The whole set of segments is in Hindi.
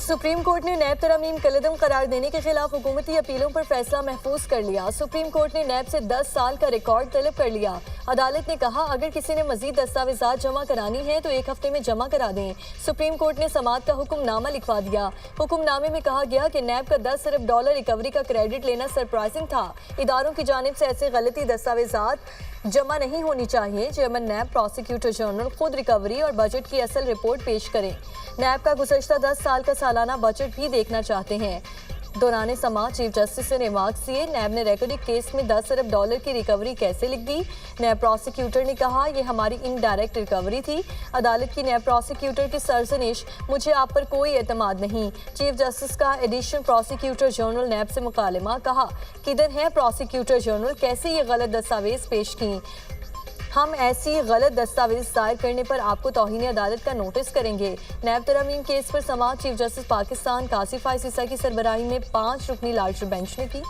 सुप्रीम कोर्ट ने नैब तरमीम कलअदम करार देने के खिलाफ हुकूमती अपीलों पर फैसला महफूज कर लिया। सुप्रीम कोर्ट ने नैब से 10 साल का रिकॉर्ड तलब कर लिया। अदालत ने कहा अगर किसी ने मजीद दस्तावेजात जमा करानी है तो 1 हफ्ते में जमा करा दें। सुप्रीम कोर्ट ने समात का हुक्मनामा लिखवा दिया। हुक्मनामे में कहा गया कि नैब का 10 अरब डॉलर रिकवरी का क्रेडिट लेना सरप्राइजिंग था। इदारों की जानिब से ऐसे गलती दस्तावेजात जमा नहीं होनी चाहिए। चेयरमैन नैब प्रोसिक्यूटर जनरल खुद रिकवरी और बजट की असल रिपोर्ट पेश करें। नैब का गुज़श्ता 10 साल का सालाना बजट भी देखना चाहते हैं। दौरान समाअत चीफ जस्टिस ने रिमार्क्स दिए। नैब ने रेकॉर्डिंग केस में 10 अरब डॉलर की रिकवरी कैसे लिख दी। नैब प्रोसिक्यूटर ने कहा यह हमारी इनडायरेक्ट रिकवरी थी। अदालत की नैब प्रोसिक्यूटर की सरजनिश, मुझे आप पर कोई एतमाद नहीं। चीफ जस्टिस का एडिशनल प्रोसिक्यूटर जनरल नैब से मुकालमा, कहा किधर है प्रोसिक्यूटर जनरल, कैसे ये गलत दस्तावेज पेश की। हम ऐसी गलत दस्तावेज दायर करने पर आपको तौहीन अदालत का नोटिस करेंगे। नैब तरमीम केस पर समाअत चीफ जस्टिस पाकिस्तान कासिफ फाइज की सरबराही में 5 रुकनी लार्जर बेंच ने की।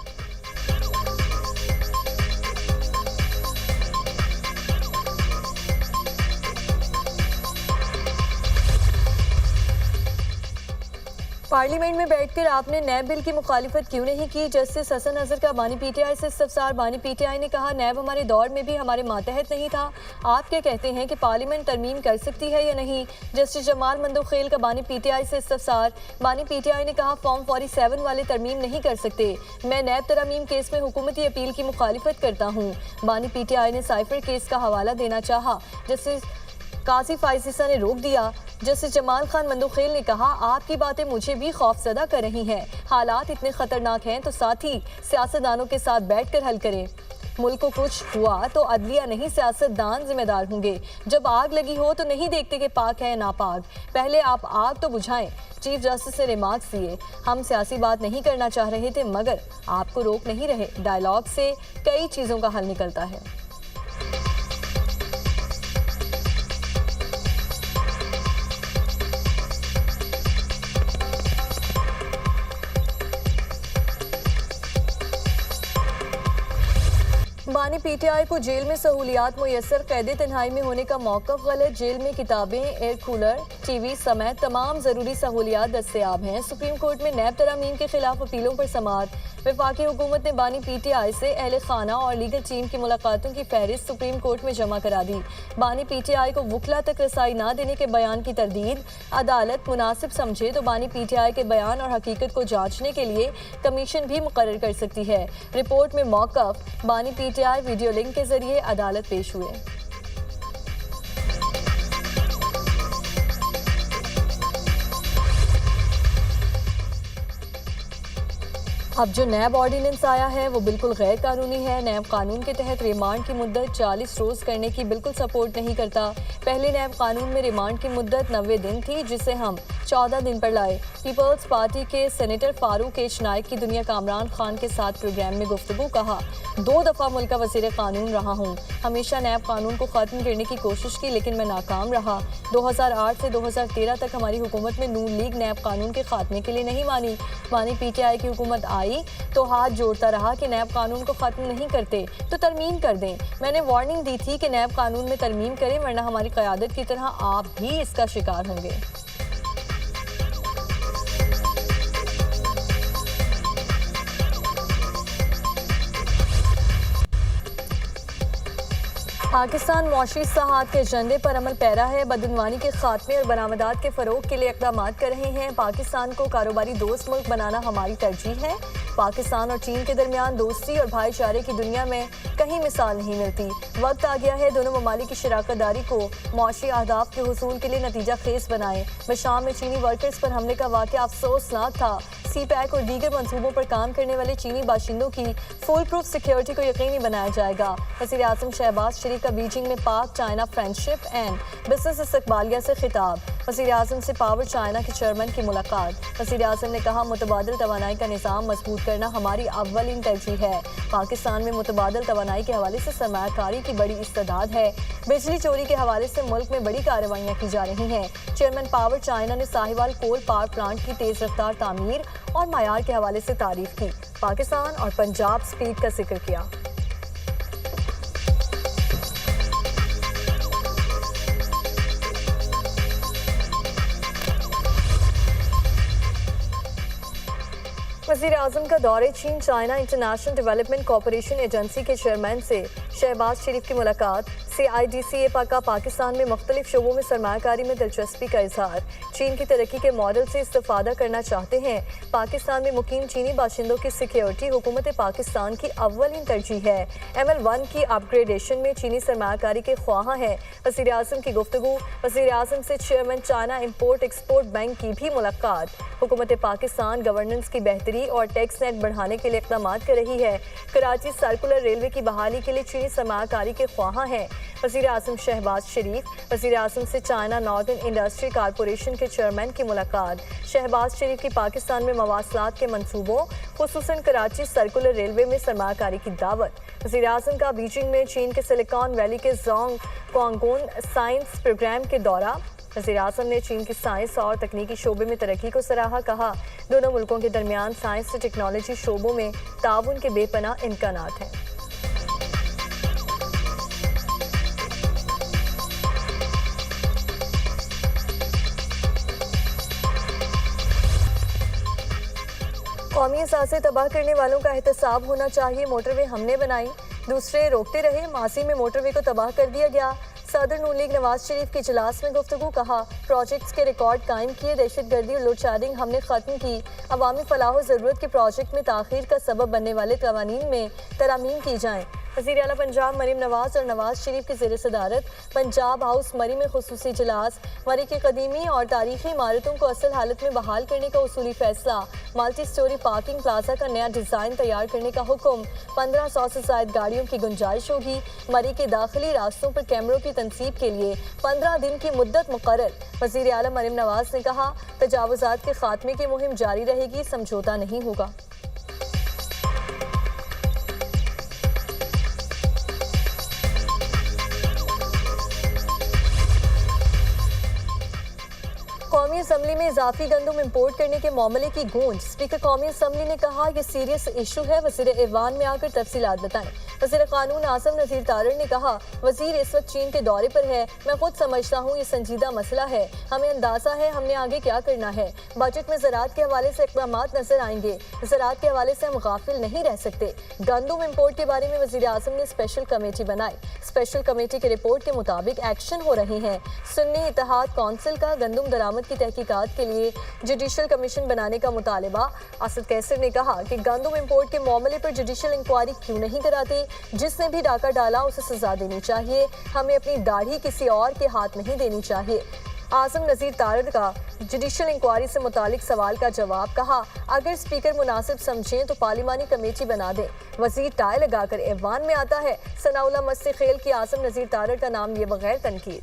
पार्लियामेंट में बैठकर आपने नैब बिल की मुखालिफत क्यों नहीं की। जस्टिस हसन अजहर का बानी पीटीआई से इस्तफसार। बानी पीटीआई ने कहा नैब हमारे दौर में भी हमारे मातहत नहीं था। आप क्या कहते हैं कि पार्लियामेंट तरमीम कर सकती है या नहीं। जस्टिस जमाल मंदोखेल का बानी पीटीआई से इस्तफसार। बानी पीटीआई ने कहा फॉर्म 47 वाले तरमीम नहीं कर सकते। मैं नैब तरमीम केस में हुकूमती अपील की मुखालिफत करता हूँ। बानी पीटीआई ने साइफर केस का हवाला देना चाहा, जस्टिस कासिफ फाइज ने रोक दिया। जस्टिस जमाल खान मंदोखेल ने कहा आपकी बातें मुझे भी खौफजदा कर रही हैं। हालात इतने खतरनाक हैं तो साथी सियासतदानों के साथ बैठकर हल करें। मुल्क को कुछ हुआ तो अदलिया नहीं सियासतदान जिम्मेदार होंगे। जब आग लगी हो तो नहीं देखते कि पाक है नापाक, पहले आप आग तो बुझाएं। चीफ जस्टिस ने रिमार्क्स दिए। हम सियासी बात नहीं करना चाह रहे थे मगर आपको रोक नहीं रहे। डायलॉग से कई चीज़ों का हल निकलता है। बानी पीटीआई को जेल में सहूलियात मुयसर, कैद तन्हाई में होने का मौक़िफ़ गलत। जेल में किताबें, एयर कूलर, टीवी समेत तमाम ज़रूरी सहूलियात दस्तयाब हैं। सुप्रीम कोर्ट में नैब तरमीम के खिलाफ अपीलों पर समाअत। वफाकी हुकूमत ने बानी पीटीआई से अहले खाना और लीगल टीम की मुलाकातों की फहरिस्त सुप्रीम कोर्ट में जमा करा दी। बानी पीटीआई को वकला तक रसाई न देने के बयान की तरदीद। अदालत मुनासिब समझे तो बानी पीटीआई के बयान और हकीकत को जांचने के लिए कमीशन भी मुकर्रर कर सकती है। रिपोर्ट में मौक़िफ़ बानी पीटीआई वीडियो लिंक के जरिए अदालत पेश हुए। अब जो नैब ऑर्डिनेंस आया है वो बिल्कुल गैर कानूनी है। नैब कानून के तहत रिमांड की मुद्दत 40 रोज़ करने की बिल्कुल सपोर्ट नहीं करता। पहले नैब कानून में रिमांड की मुद्दत 90 दिन थी जिसे हम 14 दिन पर लाए। पीपल्स पार्टी के सेनेटर फारूक एच नाइक की दुनिया कामरान खान के साथ प्रोग्राम में गुफ्तगू, कहा 2 दफ़ा मुल्क का वज़ीर कानून रहा हूँ। हमेशा नैब कानून को ख़त्म करने की कोशिश की लेकिन मैं नाकाम रहा। 2008 से 2013 तक हमारी हुकूमत में नून लीग नैब कानून के खात्मे के लिए नहीं मानी। बानी पीटीआई की हुकूमत आई तो हाथ जोड़ता रहा कि नैब कानून को ख़त्म नहीं करते तो तरमीम कर दें। मैंने वार्निंग दी थी कि नैब कानून में तरमीम करें वरना हमारी क़यादत की तरह आप भी इसका शिकार होंगे। पाकिस्तान मौशी इस्लाहात के एजेंडे पर अमल पैरा है। बदअनवानी के खात्मे और बरामदात के फ़रोग के लिए इक़दाम कर रहे हैं। पाकिस्तान को कारोबारी दोस्त मुल्क बनाना हमारी तरजीह है। पाकिस्तान और चीन के दरमियान दोस्ती और भाईचारे की दुनिया में कहीं मिसाल नहीं मिलती। वक्त आ गया है दोनों ममालिक की शराकतदारी को मौशी अहदाफ के हुसूल के लिए नतीजा खेज बनाए। शाम में चीनी वर्कर्स पर हमले का वाक़या अफसोसनाक था। सी पैक और दीगर मंसूबों पर काम करने वाले चीनी बाशिंदों की फुल प्रूफ सिक्योरिटी को यकीनी बनाया जाएगा। वज़ीर आज़म शहबाज शरीफ का बीजिंग में पाक चाइना फ्रेंडशिप एंड बिजनेस इस्तकबालिया से खिताब। वज़ीर आज़म से पावर चाइना के चेयरमैन की मुलाकात। वज़ीर आज़म ने कहा मुतबादिल तवानाई का निज़ाम मजबूत करना हमारी अव्वलिन तरजीह है। पाकिस्तान में मुतबादिल तवानाई के हवाले से सरमायाकारी की बड़ी इस्तेदाद है। बिजली चोरी के हवाले से मुल्क में बड़ी कार्रवाइयाँ की जा रही हैं। चेयरमैन पावर चाइना ने साहिवाल कोल पावर प्लांट की तेज़ रफ्तार तामीर और मायार के हवाले से तारीफ की। पाकिस्तान और पंजाब स्पीड का जिक्र किया। वज़ीर आज़म का दौरे चीन China international development corporation agency के चेयरमैन से शहबाज शरीफ की मुलाकात। CIDCA का पाकिस्तान में मुख्तलिफ शोबों में सरमायाकारी में दिलचस्पी का इजहार। चीन की तरक्की के मॉडल से इस्तेफादा करना चाहते हैं। पाकिस्तान में मुकीम चीनी बाशिंदों की सिक्योरिटी हुकूमत पाकिस्तान की अव्वलीन तरजीह है। ML1 की अपग्रेडेशन में चीनी सरमायाकारी के ख्वाह हैं। वज़ीर आज़म की गुफ्तगू। वज़ीर आज़म से chairman China import export bank की भी मुलाकात। हुकूमत पाकिस्तान गवर्नेंस की बेहतरी और टैक्स नेट बढ़ाने के लिए इक़दाम कर रही है। कराची सर्कुलर रेलवे की बहाली के लिए चीनी सरमायाकारी के ख्वाह हैं। वज़ीर आज़म शहबाज शरीफ। वज़ीर आज़म से चाइना नॉर्दर्न इंडस्ट्री कॉरपोरेशन के चेयरमैन की मुलाकात। शहबाज शरीफ की पाकिस्तान में मवासलात के मनसूबों खुसूसन कराची सर्कुलर रेलवे में सरमायाकारी की दावत। वज़ीर आज़म का बीजिंग में चीन के सिलिकॉन वैली के जोंग क्वांगोन साइंस प्रोग्राम के दौरा। वज़ीर आज़म ने चीन की साइंस और तकनीकी शोबे में तरक्की को सराहा। कहा दोनों मुल्कों के दरमियान साइंस और टेक्नोलॉजी शोबों में ताउन के बेपनाह इम्कानात हैं। कौमी असासे तबाह करने वालों का एहतसाब होना चाहिए। मोटरवे हमने बनाई, दूसरे रोकते रहे। मासी में मोटरवे को तबाह कर दिया गया। सदर नून लीग नवाज शरीफ के इजलास में गुफ्तगू। कहा प्रोजेक्ट्स के रिकॉर्ड कायम किए। दहशतगर्दी और लोड शेडिंग हमने ख़त्म की। अवामी फलाह ज़रूरत के प्रोजेक्ट में ताख़ीर का सबब बनने वाले कवानीन में तरामीम की जाएँ। वज़ीर आला पंजाब मरीम नवाज और नवाज शरीफ की ज़ेर सदारत पंजाब हाउस मरी में खुसूसी इजलास। मरी की कदीमी और तारीखी इमारतों को असल हालत में बहाल करने का उसूली फैसला। मल्टी स्टोरी पार्किंग प्लाजा का नया डिज़ाइन तैयार करने का हुक्म। 1500 से ज़ायद गाड़ियों की गुंजाइश होगी। मरी के दाखिली रास्तों पर कैमरों की तनसीब के लिए 15 दिन की मुद्दत मुकर्रर। वज़ीर आला मरीम नवाज ने कहा तजावुज़ात के खात्मे की मुहिम जारी रहेगी, समझौता नहीं होगा। कौमी असम्बली में इजाफी गंदम इम्पोर्ट करने के मामले की गूंज। स्पीकर कौमी असम्बली ने कहा यह सीरियस इशू है। वज़ीर ऐवान में आकर तफसीलात बताएं। वज़ीर कानून आज़म नज़ीर तारड़ ने कहा वज़ीर इस वक्त चीन के दौरे पर है। मैं खुद समझता हूँ ये संजीदा मसला है। हमें अंदाज़ा है हमने आगे क्या करना है। बजट में ज़राअत के हवाले से इक़दाम नजर आएंगे। ज़राअत के हवाले से हम गाफिल नहीं रह सकते। गंदम इम्पोर्ट के बारे में वज़ीर आज़म ने स्पेशल कमेटी बनाई। स्पेशल कमेटी की रिपोर्ट के मुताबिक एक्शन हो रहे हैं। सुन्नी इत्तेहाद कौंसिल का गंदम दरामद की तहकीकात के लिए जुडिशल कमीशन बनाने का मुतालबा। असद कैसर ने कहा कि गंदम इम्पोर्ट के मामले पर जुडिशल इंक्वायरी क्यों नहीं कराते। जिसने भी डाका डाला उसे सजा देनी चाहिए। हमें अपनी दाढ़ी किसी और के हाथ नहीं देनी चाहिए। आज़म नज़ीर तारड़ का जुडिशल इंक्वायरी से मुतालिक सवाल का जवाब। कहा अगर स्पीकर मुनासिब समझें तो पार्लिमानी कमेटी बना दें। वज़ीर टाई लगाकर ऐवान में आता है। सनाउल्लाह मस्ती खेल की आज़म नज़ीर तारड़ का नाम लिए बगैर तनकीद।